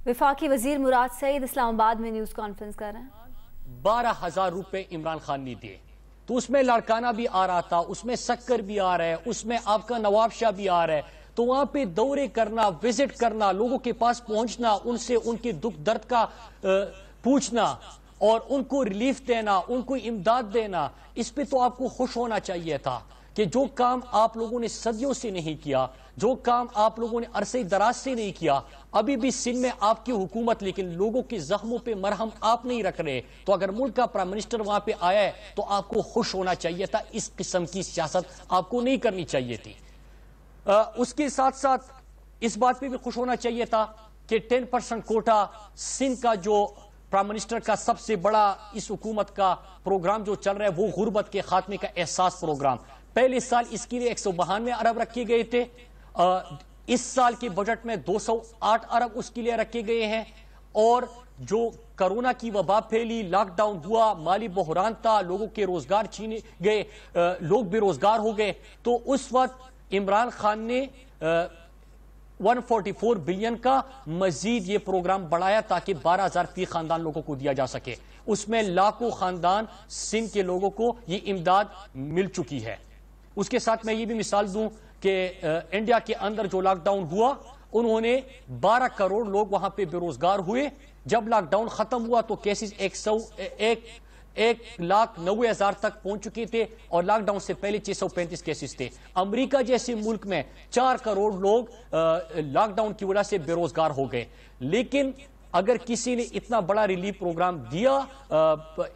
वफाकी वजीर मुराद सईद इस्लामाबाद में न्यूज कॉन्फ्रेंस कर रहे हैं। 12,000 रुपए इमरान खान ने दिए तो उसमें लाड़काना भी आ रहा था, उसमें शक्कर भी आ रहा है, उसमें आपका नवाब शाह भी आ रहा है। तो वहां पे दौरे करना, विजिट करना, लोगों के पास पहुंचना, उनसे उनके दुख दर्द का पूछना और उनको रिलीफ देना, उनको इमदाद देना, इस पे तो आपको खुश होना चाहिए था कि जो काम आप लोगों ने सदियों से नहीं किया, जो काम आप लोगों ने अरसे दराज से नहीं किया, अभी भी सिंध में आपकी हुकूमत, लेकिन लोगों के जख्मों पे मरहम आप नहीं रख रहे। तो अगर मुल्क का प्राइम मिनिस्टर वहां पे आया है तो आपको खुश होना चाहिए था। इस किस्म की सियासत आपको नहीं करनी चाहिए थी। उसके साथ साथ इस बात पे भी खुश होना चाहिए था कि 10% कोटा सिंध का जो प्राइम मिनिस्टर का सबसे बड़ा इस हुकूमत का प्रोग्राम जो चल रहा है वो गुर्बत के खात्मे का एहसास प्रोग्राम, पहले साल इसके लिए 192 अरब रखे गए थे। इस साल के बजट में 208 अरब उसके लिए रखे गए हैं। और जो कोरोना की वबा फैली, लॉकडाउन हुआ, माली बहरान था, लोगों के रोजगार छीने गए, लोग बेरोजगार हो गए, तो उस वक्त इमरान खान ने 144 बिलियन का मजीद ये प्रोग्राम बढ़ाया ताकि 12,000 फी खानदान लोगों को दिया जा सके। उसमें लाखों खानदान सिंध के लोगों को ये इमदाद मिल चुकी है। उसके साथ मैं ये भी मिसाल दूं कि इंडिया के अंदर जो लॉकडाउन हुआ, उन्होंने 12 करोड़ लोग वहां पे बेरोजगार हुए। जब लॉकडाउन खत्म हुआ तो केसेस 1,90,000 तक पहुंच चुके थे और लॉकडाउन से पहले 635 केसेस थे। अमेरिका जैसे मुल्क में 4 करोड़ लोग लॉकडाउन की वजह से बेरोजगार हो गए। लेकिन अगर किसी ने इतना बड़ा रिलीफ प्रोग्राम दिया,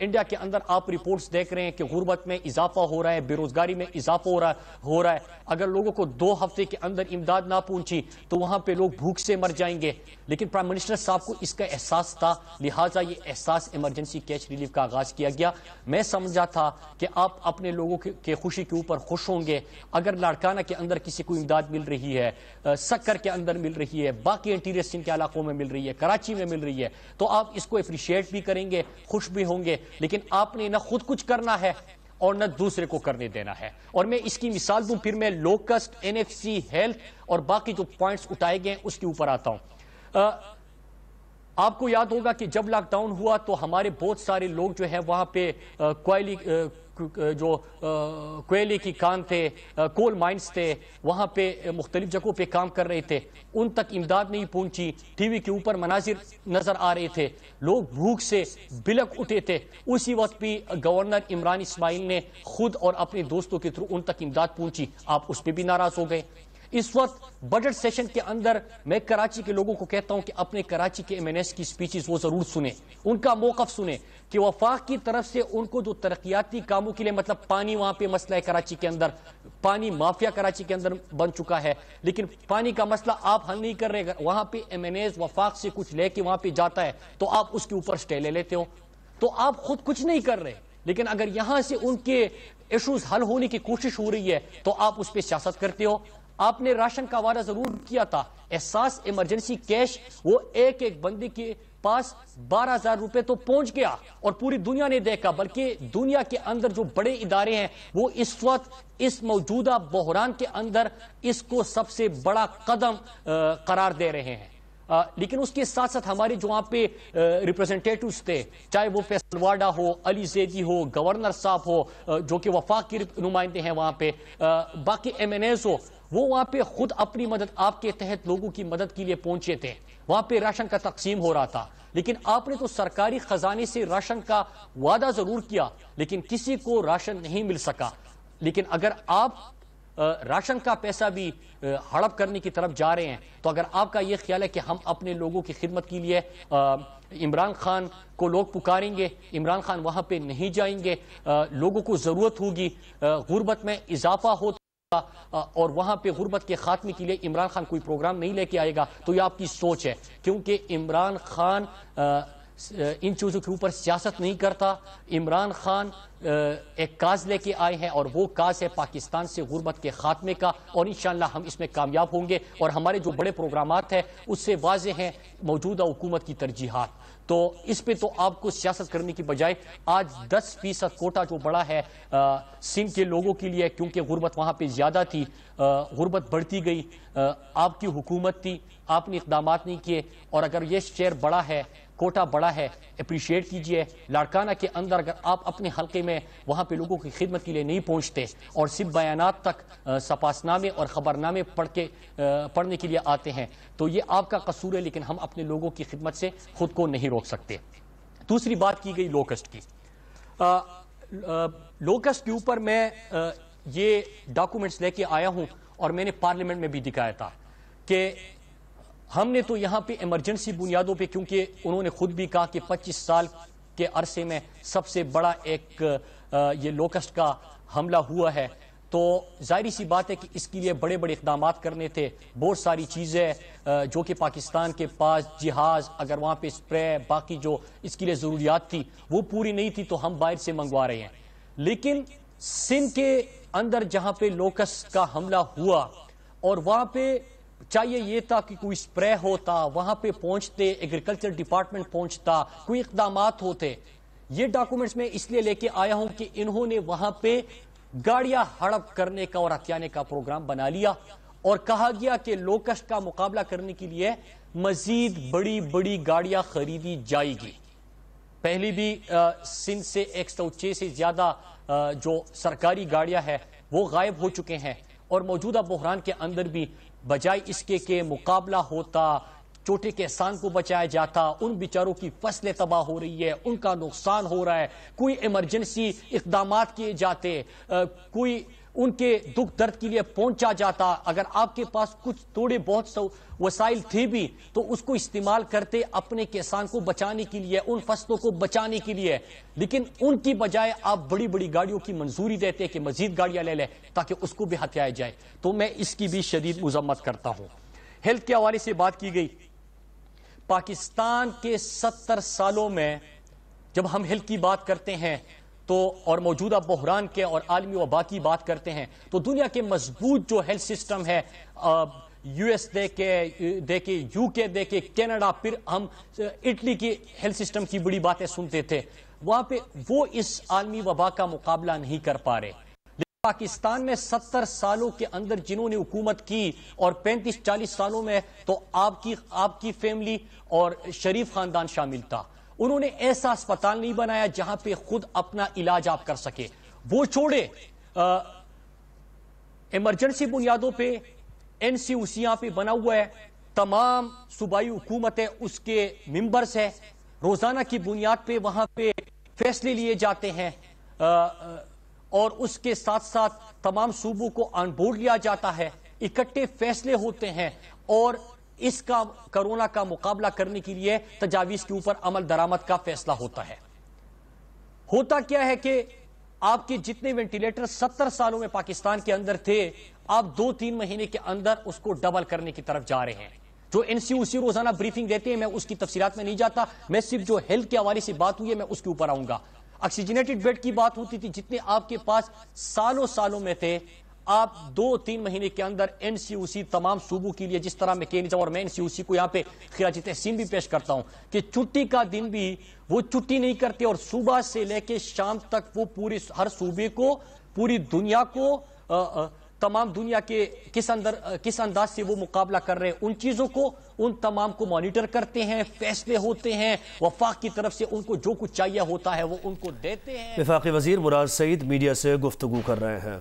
इंडिया के अंदर आप रिपोर्ट्स देख रहे हैं कि गुर्बत में इजाफा हो रहा है, बेरोजगारी में इजाफा हो रहा है। अगर लोगों को 2 हफ्ते के अंदर इमदाद ना पहुंची तो वहां पे लोग भूख से मर जाएंगे। लेकिन प्राइम मिनिस्टर साहब को इसका एहसास था, लिहाजा ये एहसास इमरजेंसी कैश रिलीफ का आगाज किया गया। मैं समझा था कि आप अपने लोगों के खुशी के ऊपर खुश होंगे। अगर लाड़काना के अंदर किसी को इमदाद मिल रही है, सक्कर के अंदर मिल रही है, बाकी इंटीरियर सिंध के इलाकों में मिल रही है, कराची में मिल रही है, तो आप इसको अप्रिशिएट भी करेंगे, खुश भी होंगे। लेकिन आपने ना खुद कुछ करना है और न दूसरे को करने देना है। और मैं इसकी मिसाल दूं, फिर मैं लोकस्ट, एनएफसी, हेल्थ और बाकी जो पॉइंट्स उठाए गए उसके ऊपर आता हूं। आपको याद होगा कि जब लॉकडाउन हुआ तो हमारे बहुत सारे लोग जो है वहां पे कोयले की कान थे, कोल माइंस थे, वहां पे मुख्तलिफ जगहों पे काम कर रहे थे, उन तक इमदाद नहीं पहुंची। टीवी के ऊपर मनाजिर नजर आ रहे थे, लोग भूख से बिलक उठे थे। उसी वक्त भी गवर्नर इमरान इस्माइल ने खुद और अपने दोस्तों के थ्रू उन तक इमदाद पहुंची। आप उस पर भी नाराज हो गए। इस वक्त बजट सेशन के अंदर मैं कराची के लोगों को कहता हूं कि अपने कराची के एमएनएस की स्पीचेस वो जरूर सुने, उनका मौकफ सुने कि वफाक की तरफ से उनको जो तरक्याती कामों के लिए, मतलब पानी वहां पे मसला है कराची के अंदर, पानी माफिया कराची के अंदर बन चुका है, लेकिन पानी का मसला आप हल नहीं कर रहे। वहां पे एमएनएस वफाक से कुछ लेके वहां पे जाता है तो आप उसके ऊपर स्टे ले लेते हो, तो आप खुद कुछ नहीं कर रहे। लेकिन अगर यहां से उनके इश्यूज हल होने की कोशिश हो रही है तो आप उस पर सियासत करते हो। आपने राशन का वादा जरूर किया था, एहसास इमरजेंसी कैश वो एक एक बंदे के पास 12,000 रुपए तो पहुंच गया और पूरी दुनिया ने देखा। बल्कि दुनिया के अंदर जो बड़े इदारे हैं वो इस वक्त इस मौजूदा बहरान के अंदर इसको सबसे बड़ा कदम करार दे रहे हैं। लेकिन उसके साथ साथ हमारे जो वहां पे रिप्रेजेंटेटिव्स थे, चाहे वो फैसल वाडा हो, अली जैदी हो, गवर्नर साहब हो जो कि वफाक के नुमाइंदे हैं वहां पे, बाकी एमएनएस हो, वो वहां पे खुद अपनी मदद आपके तहत लोगों की मदद के लिए पहुंचे थे। वहां पे राशन का तकसीम हो रहा था, लेकिन आपने तो सरकारी खजाने से राशन का वादा जरूर किया लेकिन किसी को राशन नहीं मिल सका। लेकिन अगर आप राशन का पैसा भी हड़प करने की तरफ जा रहे हैं तो अगर आपका यह ख्याल है कि हम अपने लोगों की खिदमत के लिए इमरान खान को लोग पुकारेंगे, इमरान खान वहां पे नहीं जाएंगे, लोगों को जरूरत होगी, गुर्बत में इजाफा होता और वहां पे गुर्बत के खात्मे के लिए इमरान खान कोई प्रोग्राम नहीं लेके आएगा, तो ये आपकी सोच है। क्योंकि इमरान खान इन चीजों के ऊपर सियासत नहीं करता। इमरान खान एक काज लेके आए हैं और वो काज है पाकिस्तान से गुर्बत के खात्मे का, और इंशाअल्लाह हम इसमें कामयाब होंगे। और हमारे जो बड़े प्रोग्रामात हैं उससे वाज़ेह है موجودہ حکومت کی ترجیحات. تو اس پہ تو آپ کو سیاست کرنے کی بجائے آج 10% کوٹا جو بڑا ہے سندھ کے لوگوں کے لیے, کیونکہ غربت وہاں پہ زیادہ تھی, غربت بڑھتی گئی, آپ کی حکومت تھی, آپ نے اقدامات نہیں کیے. اور اگر یہ شہر بڑا ہے, کوٹا بڑا ہے, اپریشیٹ کیجئے. لاڑکانہ کے اندر اگر آپ اپنے حلقے میں وہاں پہ لوگوں کی خدمت کے لیے نہیں پہنچتے اور صرف بیانات تک سپاسنامے اور خبرنامے پڑھنے کے لیے آتے ہیں, تو یہ آپ کا قصور ہے, لیکن ہم اپنے لوگوں کی خدمت سے خود کو نہیں روک سکتے. دوسری بات کی گئی لوکسٹ کی. لوکسٹ کے اوپر میں یہ ڈاکومنٹس لے کے آیا ہوں اور میں نے پارلیمنٹ میں بھی دکھایا تھا کہ ہم نے تو یہاں پہ ایمرجنسی بنیادوں پہ, کیونکہ انہوں نے خود بھی کہا کہ 25 سال کے عرصے میں سب سے بڑا ایک یہ لوکسٹ کا حملہ ہوا ہے, تو ظاہری سی بات ہے کہ اس کے لیے بڑے بڑے اقدامات کرنے تھے. بہت ساری چیزیں جو کہ پاکستان کے پاس جہاز, اگر وہاں پہ اسپرے, باقی جو اس کے لیے ضروریات تھی وہ پوری نہیں تھی, تو ہم باہر سے منگوا رہے ہیں. لیکن سندھ کے اندر جہاں پہ لوکسٹ کا حملہ ہوا اور وہاں پہ چاہیے یہ تھا کہ کوئی سپرے ہوتا, وہاں پہ پہنچتے, ایگریکلچر ڈپارٹمنٹ پہنچتا, کوئی اقدامات ہوتے. یہ ڈاکومنٹس میں اس لیے لے کے آیا ہوں کہ انہوں نے وہاں پہ گاڑیاں ہڑپ کرنے کا اور ہتھیانے کا پروگرام بنا لیا اور کہا گیا کہ لوکسٹ کا مقابلہ کرنے کے لیے مزید بڑی بڑی گاڑیاں خریدی جائے گی. پہلی بھی سندھ سے 106 سے زیادہ جو سرکاری گاڑیاں ہیں وہ غائب ہو چکے ہیں, اور موجودہ بحران کے اندر بھی بجائے اس کے کہ مقابلہ ہوتا, چھوٹے کسان کو بچایا جاتا, ان بیچاروں کی فصلیں تباہ ہو رہی ہے, ان کا نقصان ہو رہا ہے, کوئی ایمرجنسی اقدامات کیے جاتے, کوئی ان کے دکھ درد کے لیے پہنچا جاتا. اگر آپ کے پاس کچھ تھوڑے بہت وسائل تھے بھی تو اس کو استعمال کرتے اپنے کسان کو بچانے کے لیے, ان فصلوں کو بچانے کے لیے. لیکن ان کی بجائے آپ بڑی بڑی گاڑیوں کی منظوری دیتے کہ مزید گاڑیاں لے لیں تاکہ اس کو بھی ہتھیایا جائے. تو میں اس کی بھی شدید مذمت کرتا ہوں. ہیلتھ کے حوالے سے بات کی گئی. پاکستان کے 70 سالوں میں جب ہم ہیلتھ کی بات کرتے ہیں تو اور موجودہ بحران کے اور عالمی وبا کی بات کرتے ہیں تو دنیا کے مضبوط جو ہیلتھ سسٹم ہے, یو ایس دیکھے, یو کے دیکھے, کینیڈا, پھر ہم اٹلی کی ہیلتھ سسٹم کی بڑی باتیں سنتے تھے, وہاں پہ وہ اس عالمی وبا کا مقابلہ نہیں کر پا رہے. پاکستان میں 70 سالوں کے اندر جنہوں نے حکومت کی اور 35-40 سالوں میں تو آپ کی فیملی اور شریف خاندان شامل تھا, انہوں نے ایسا اسپتال نہیں بنایا جہاں پہ خود اپنا علاج آپ کر سکے. وہ چھوڑے ایمرجنسی بنیادوں پہ NCOC یہاں پہ بنا ہوا ہے, تمام صوبائی حکومتیں اس کے ممبرز ہیں, روزانہ کی بنیاد پہ وہاں پہ فیصلے لیے جاتے ہیں, اور اس کے ساتھ ساتھ تمام صوبوں کو آن بورڈ لیا جاتا ہے, اکٹھے فیصلے ہوتے ہیں, اور اس کا کرونا کا مقابلہ کرنے کے لیے تجاویز کے اوپر عمل درآمد کا فیصلہ ہوتا ہے. ہوتا کیا ہے کہ آپ کے جتنے وینٹیلیٹر 70 سالوں میں پاکستان کے اندر تھے, آپ 2-3 مہینے کے اندر اس کو ڈبل کرنے کی طرف جا رہے ہیں. جو NCOC روزانہ بریفنگ دیتے ہیں, میں اس کی تفصیلات میں نہیں جاتا, میں صرف جو ہیلتھ کے حوالے سے بات ہوئی ہے میں اس کے اوپر آؤں گا. آکسیجنیٹڈ بیڈ کی بات ہوتی تھی, جتنے آپ کے پاس سالوں میں تھے, آپ 2-3 مہینے کے اندر NCOC تمام صوبوں کے لیے, جس طرح میں کہہ نہیں چاہوں, اور میں NCOC کو یہاں پہ خراج تحسین بھی پیش کرتا ہوں کہ چھٹی کا دن بھی وہ چھٹی نہیں کرتے, اور صبح سے لے کے شام تک وہ ہر صوبے کو, پوری دنیا کو, تمام دنیا کے کس انداز سے وہ مقابلہ کر رہے ہیں, ان چیزوں کو ان تمام کو مانیٹر کرتے ہیں, فیصلے ہوتے ہیں, وفاق کی طرف سے ان کو جو کچھ چاہیے ہوتا ہے وہ ان کو دیتے ہیں. وفاقی وزیر مراد سعید میڈیا سے گفتگو کر رہے ہیں.